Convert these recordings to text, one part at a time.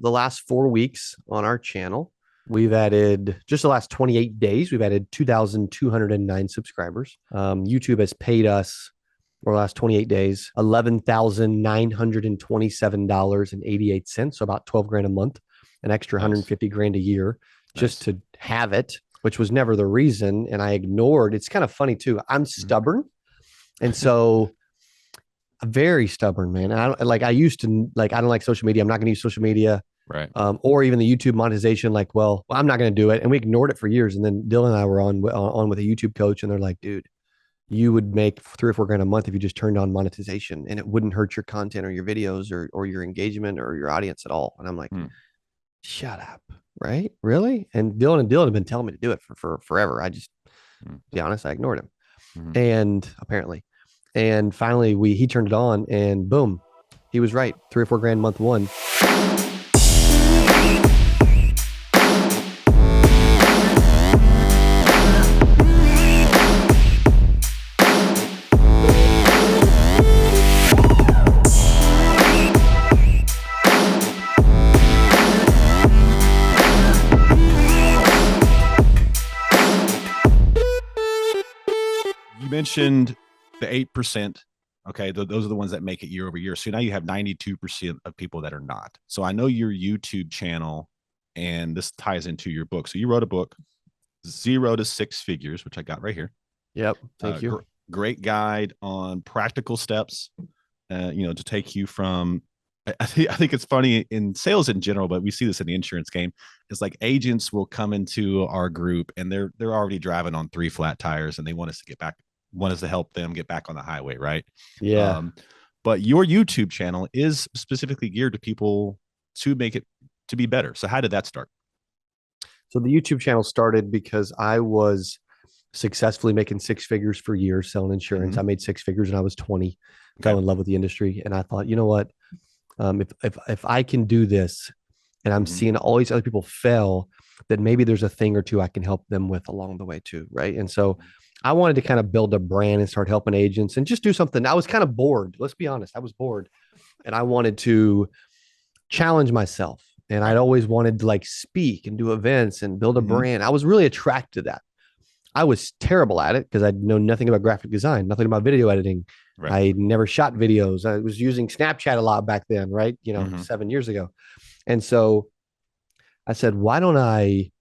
the last 4 weeks on our channel, we've added, just the last 28 days, we've added 2,209 subscribers. YouTube has paid us, for the last 28 days, $11,927.88. So about 12 grand a month, an extra 150 grand a year just to have it, which was never the reason. And I ignored. It's kind of funny too. I'm stubborn. And so I'm very stubborn, man. And I don't like, I used to like, I don't like social media. I'm not going to use social media. Right. Or even the YouTube monetization, like, well, I'm not going to do it. And we ignored it for years. And then Dylan and I were on with a YouTube coach, and they're like, dude, you would make 3 or 4 grand a month if you just turned on monetization, and it wouldn't hurt your content or your videos or your engagement or your audience at all. And I'm like, shut up. Right. Really? And Dylan have been telling me to do it for forever. I just, to be honest, I ignored him. And apparently, and finally he turned it on, and boom, he was right. 3 or 4 grand month one. Mentioned the 8%. Okay. Those are the ones that make it year over year. So now you have 92% of people that are not. So I know your YouTube channel, and this ties into your book. So you wrote a book, 0 to 6 Figures, which I got right here. Yep. Thank you. Great guide on practical steps, to take you from, I think it's funny in sales in general, but we see this in the insurance game. It's like agents will come into our group and they're already driving on 3 flat tires, and they want us to help them get back on the highway. Right. Yeah. But your YouTube channel is specifically geared to people to make it to be better. So how did that start? So the YouTube channel started because I was successfully making 6 figures for years selling insurance. I made 6 figures when I was 20, fell in love with the industry. And I thought, you know what? If I can do this, and I'm seeing all these other people fail, then maybe there's a thing or two I can help them with along the way too. Right. And so I wanted to kind of build a brand and start helping agents and just do something. I was kind of bored. Let's be honest. I was bored, and I wanted to challenge myself. And I'd always wanted to like speak and do events and build a brand. I was really attracted to that. I was terrible at it because I know nothing about graphic design, nothing about video editing. Right. I never shot videos. I was using Snapchat a lot back then, right? 7 years ago. And so I said, why don't I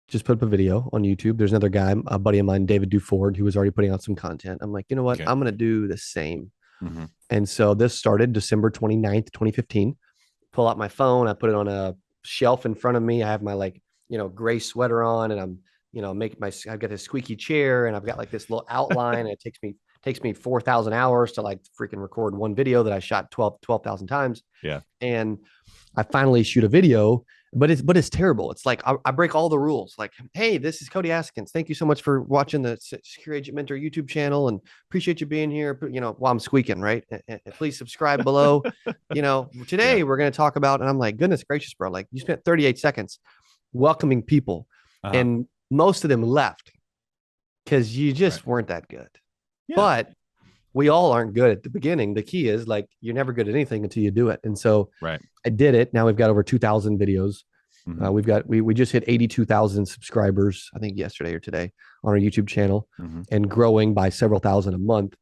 just put up a video on YouTube? There's another guy, a buddy of mine, David Duford, who was already putting out some content. I'm like, you know what? I'm going to do the same. And so this started December 29th, 2015. Pull out my phone. I put it on a shelf in front of me. I have my gray sweater on, and I'm, I've got this squeaky chair, and I've got like this little outline, and it takes me 4,000 hours to like freaking record one video that I shot 12,000 times. Yeah. And I finally shoot a video, but it's terrible. It's like, I break all the rules. Like, hey, this is Cody Askins. Thank you so much for watching the Secure Agent Mentor YouTube channel, and appreciate you being here. While I'm squeaking, right? And please subscribe below. Today we're going to talk about, and I'm like, goodness gracious, bro. Like, you spent 38 seconds welcoming people, and most of them left because you just weren't that good. Yeah. But we all aren't good at the beginning. The key is like, you're never good at anything until you do it. And so I did it. Now we've got over 2,000 videos. We just hit 82,000 subscribers, I think yesterday or today, on our YouTube channel, and growing by several thousand a month.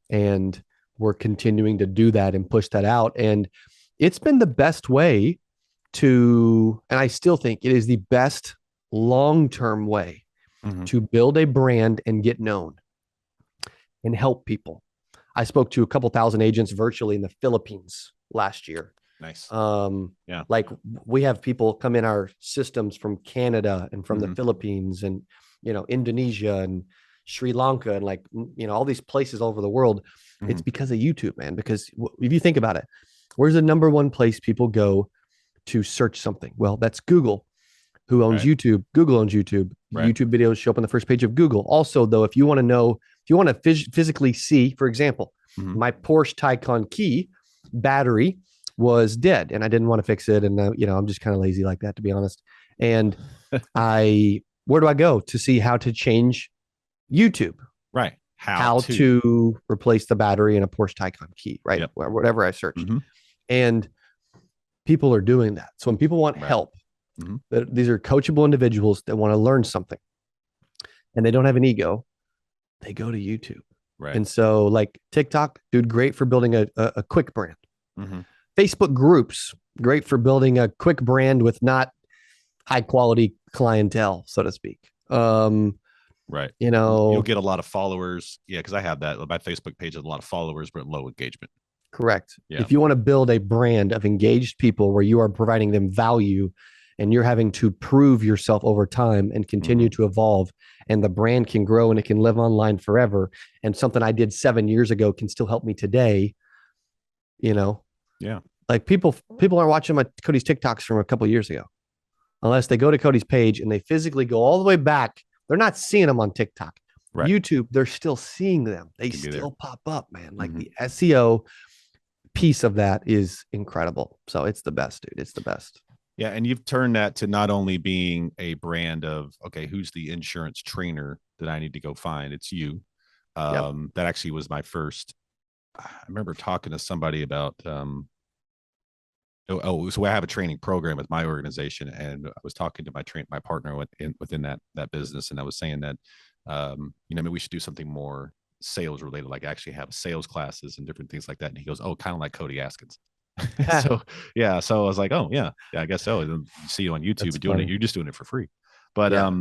And we're continuing to do that and push that out. And it's been the best way to, and I still think it is the best long-term way to build a brand and get known and help people. I spoke to a couple thousand agents virtually in the Philippines last year. Nice. Like, we have people come in our systems from Canada and from the Philippines and, Indonesia and Sri Lanka and like, all these places all over the world. It's because of YouTube, man. Because if you think about it, where's the number one place people go to search something? Well, that's Google. Who owns YouTube? Google owns YouTube. YouTube videos show up on the first page of Google. Also, though, if you want to physically see, for example, my Porsche Taycan key battery was dead, and I didn't want to fix it. And I'm just kind of lazy like that, to be honest. And where do I go to see how to change YouTube? Right. How to replace the battery in a Porsche Taycan key, right? Yep. Whatever I searched. And people are doing that. So when people want Right. help, Mm-hmm. these are coachable individuals that want to learn something and they don't have an ego, they go to YouTube. Right. And so like TikTok, dude, great for building a quick brand. Mm-hmm. Facebook groups, great for building a quick brand with not high quality clientele, so to speak. Right. You You'll know, get a lot of followers. Yeah, because I have that. My Facebook page has a lot of followers, but low engagement. correct. Yeah. If you want to build a brand of engaged people where you are providing them value and you're having to prove yourself over time and continue to evolve, and the brand can grow and it can live online forever, and something I did 7 years ago can still help me today, you know, Yeah. like people aren't watching my Cody's TikToks from a couple of years ago unless they go to Cody's page and they physically go all the way back. They're not seeing them on TikTok. Right. YouTube, they're still seeing them. They Can be there. still pop up, man. Like the SEO piece of that is incredible. So it's the best, dude. It's the best. Yeah. And you've turned that to not only being a brand of, okay, who's the insurance trainer that I need to go find? It's you. Yep. That actually was my first. I remember talking to somebody about, so I have a training program with my organization, and I was talking to my partner within that business, and I was saying that, maybe we should do something more sales related, like actually have sales classes and different things like that. And he goes, "Oh, kind of like Cody Askins." So yeah, so I was like, "Oh yeah, I guess so." And then you see you on YouTube doing it, you're just doing it for free. But yeah.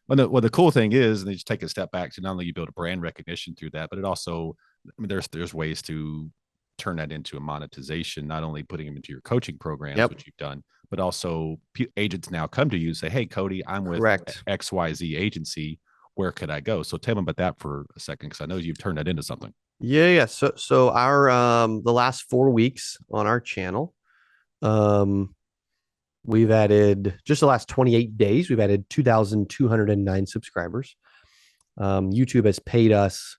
well, the cool thing is, and then you just take a step back to not only you build a brand recognition through that, but it also, I mean, there's ways to turn that into a monetization, not only putting them into your coaching programs, Yep. which you've done, but also agents now come to you and say, "Hey, Cody, I'm with Correct. XYZ agency. Where could I go?" So tell me about that for a second, because I know you've turned that into something. Yeah. So our the last 4 weeks on our channel, um, we've added just the last 28 days, we've added 2,209 subscribers. YouTube has paid us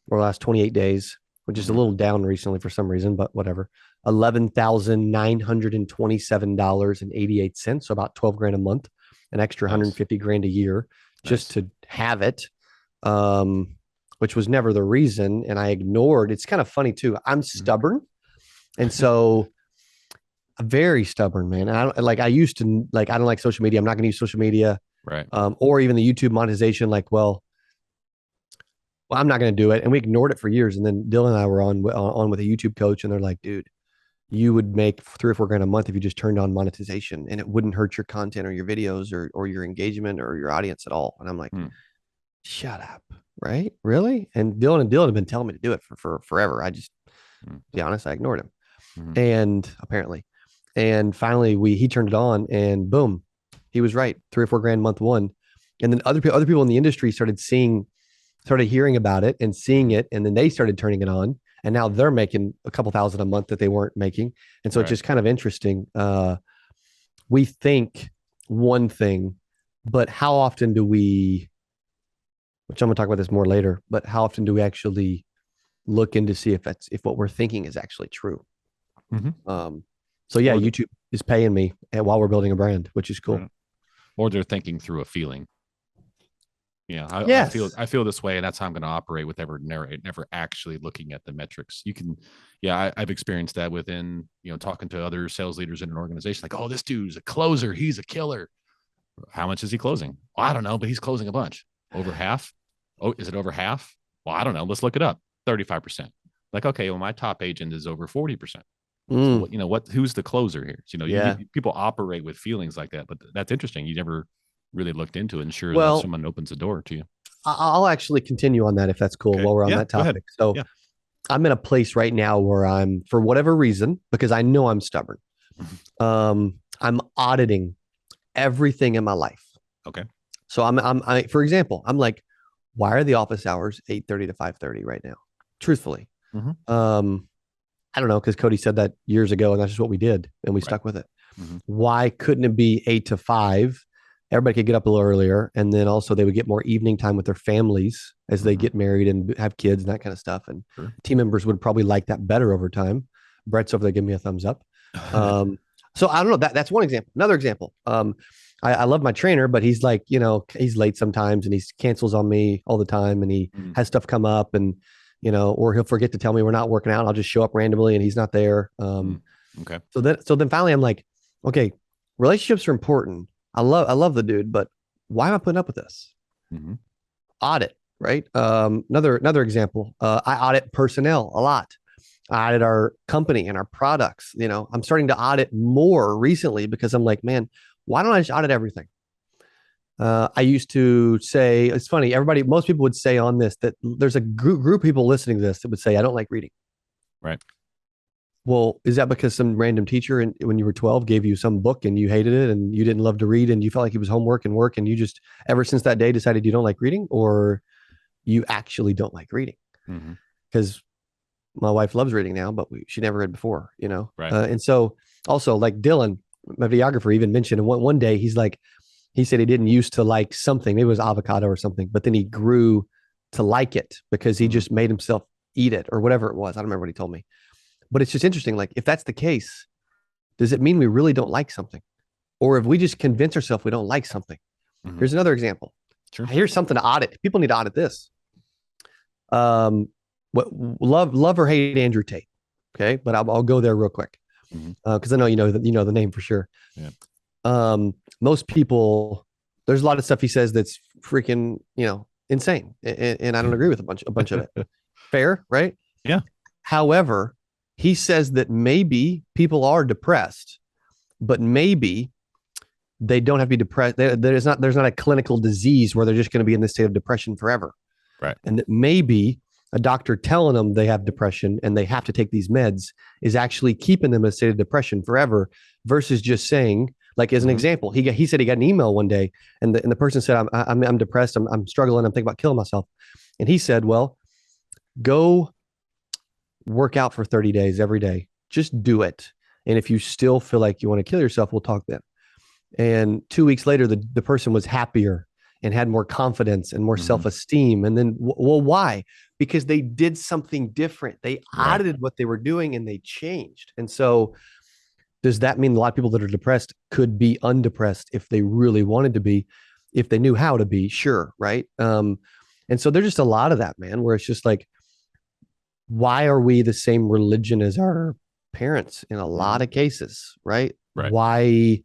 for the last 28 days, which is a little down recently for some reason, but whatever. $11,927.88. So about 12 grand a month, an extra 150 grand a year just to have it. Which was never the reason. And I ignored. It's kind of funny too. I'm stubborn. And so very stubborn, man. And I used to I don't like social media. I'm not going to use social media. Right. Or even the YouTube monetization. Well, I'm not going to do it. And we ignored it for years. And then Dylan and I were on with a YouTube coach, and they're like, dude, you would make 3 or 4 grand a month if you just turned on monetization, and it wouldn't hurt your content or your videos or your engagement or your audience at all. And I'm like, shut up. Right? Really? And Dylan have been telling me to do it for forever. I just, to be honest, I ignored him. And apparently, and finally he turned it on, and boom, he was right. 3 or 4 grand month one. And then other people in the industry started hearing about it and seeing it. And then they started turning it on, and now they're making a couple thousand a month that they weren't making. And so it's just kind of interesting. We think one thing, but how often do we, which I'm going to talk about this more later, but how often do we actually look into see if what we're thinking is actually true? So yeah, YouTube is paying me while we're building a brand, which is cool. Or they're thinking through a feeling. Yeah, I feel this way, and that's how I'm going to operate with never actually looking at the metrics. You can, I've experienced that within, talking to other sales leaders in an organization, like, oh, this dude's a closer, he's a killer. How much is he closing? Well, I don't know, but he's closing a bunch. Over half? Oh, is it over half? Well, I don't know. Let's look it up. 35%. Like, okay, well, my top agent is over 40%. So who's the closer here? So, people operate with feelings like that, but that's interesting. You never really looked into it and sure that someone opens the door to you. I'll actually continue on that if that's cool while we're on that topic. So I'm in a place right now where I'm, for whatever reason, because I know I'm stubborn, I'm auditing everything in my life. Okay. So for example, I'm like, why are the office hours 8:30 to 5:30 right now? Truthfully. I don't know, because Cody said that years ago, and that's just what we did, and we stuck with it. Why couldn't it be 8 to 5? Everybody could get up a little earlier, and then also they would get more evening time with their families as they get married and have kids and that kind of stuff. And team members would probably like that better over time. Brett's over there giving me a thumbs up. So I don't know. That's one example. Another example. I love my trainer, but he's like, he's late sometimes, and he cancels on me all the time, and he has stuff come up, and or he'll forget to tell me we're not working out. I'll just show up randomly and he's not there. Okay. So then finally I'm like, okay, relationships are important. I love the dude, but why am I putting up with this? Mm-hmm. Audit, right? Another example. I audit personnel a lot. I audit our company and our products. I'm starting to audit more recently because I'm like, man, why don't I just audit everything? I used to say, it's funny, most people would say on this that there's a group of people listening to this that would say, I don't like reading. Right. Well, is that because some random teacher when you were 12 gave you some book and you hated it and you didn't love to read and you felt like it was homework and work and you just ever since that day decided you don't like reading, or you actually don't like reading? Mm-hmm. Because my wife loves reading now, but she never read before. Right. And so also like Dylan, my videographer, even mentioned one day, he said he didn't used to like something, maybe it was avocado or something, but then he grew to like it because he just made himself eat it or whatever it was. I don't remember what he told me, but it's just interesting. Like if that's the case, does it mean we really don't like something? Or if we just convince ourselves we don't like something? Mm-hmm. Here's another example. Sure. Here's something to audit. People need to audit this. What love or hate Andrew Tate? Okay, but I'll go there real quick because I know you know the name for sure. Yeah. Most people, there's a lot of stuff he says that's freaking insane, and I don't agree with a bunch of it. Fair, right? Yeah. However, he says that maybe people are depressed, but maybe they don't have to be depressed. There's not a clinical disease where they're just going to be in this state of depression forever. Right. And that maybe a doctor telling them they have depression and they have to take these meds is actually keeping them in a state of depression forever, versus just saying, like, as an example, he said he got an email one day and the person said, I'm depressed. I'm struggling. I'm thinking about killing myself. And he said, well, go work out for 30 days every day. Just do it. And if you still feel like you want to kill yourself, we'll talk then. And 2 weeks later, the person was happier and had more confidence and more self-esteem. And then, well, why? Because they did something different. They audited what they were doing and they changed. And so does that mean a lot of people that are depressed could be undepressed if they really wanted to be, if they knew how to be? Sure. Right. And so there's just a lot of that, man, where it's just like, why are we the same religion as our parents in a lot of cases? Right. Why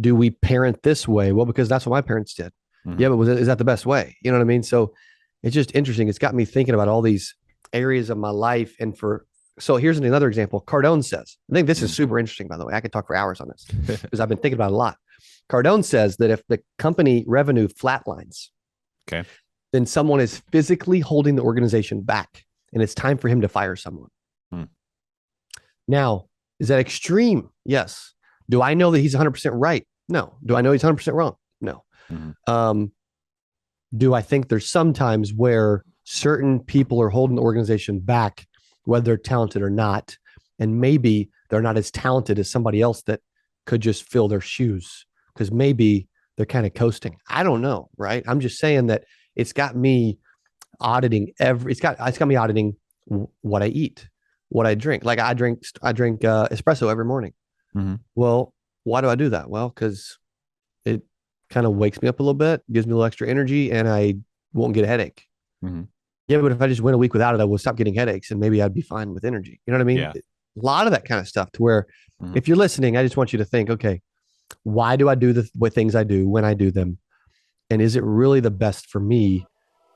do we parent this way? Well, because that's what my parents did. Yeah, but is that the best way? You know what I mean? So it's just interesting. It's got me thinking about all these areas of my life. So here's another example. Cardone says, I think this is super interesting, by the way. I could talk for hours on this because I've been thinking about it a lot. Cardone says that if the company revenue flatlines, then someone is physically holding the organization back and it's time for him to fire someone. Now, is that extreme? Yes. Do I know that he's 100% right? No. Do I know he's 100% wrong? No. Do I think there's some times where certain people are holding the organization back, whether they're talented or not, and maybe they're not as talented as somebody else that could just fill their shoes because maybe they're kind of coasting? I don't know, right? I'm just saying that it's got me auditing it's got me auditing what I eat, what I drink. Like I drink espresso every morning. Well, why do I do that? Well, because it kind of wakes me up a little bit, gives me a little extra energy, and I won't get a headache. Yeah, but if I just went a week without it, I would stop getting headaches and maybe I'd be fine with energy. You know what I mean? Yeah. A lot of that kind of stuff to where if you're listening, I just want you to think, okay, why do I do the things I do when I do them? And is it really the best for me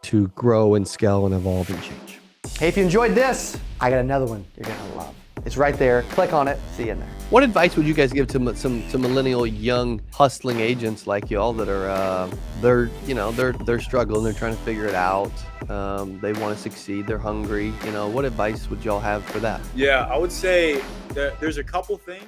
to grow and scale and evolve and change? Hey, if you enjoyed this, I got another one you're going to love. It's right there. Click on it. See you in there. What advice would you guys give to some millennial young hustling agents like y'all that are they're struggling, they're trying to figure it out, they want to succeed, they're hungry, what advice would y'all have for that? Yeah, I would say that there's a couple things